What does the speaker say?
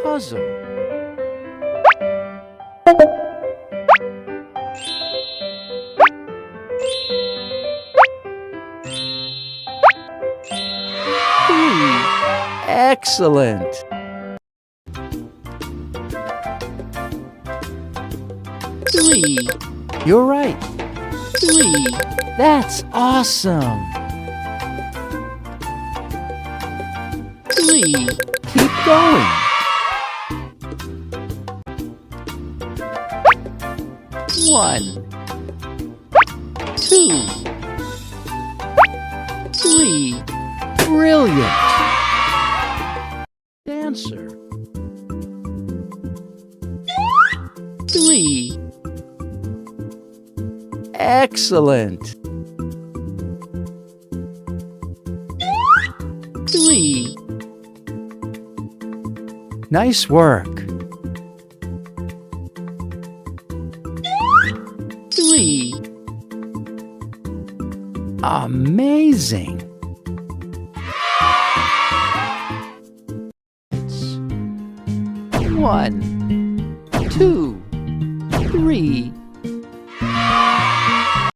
puzzle. Excellent! Three. You're right. Three. That's awesome! Three. Keep going. One. Two. Three. Brilliant! Dancer. Three. Excellent. Three. Nice work. Three. Amazing. One, two, three,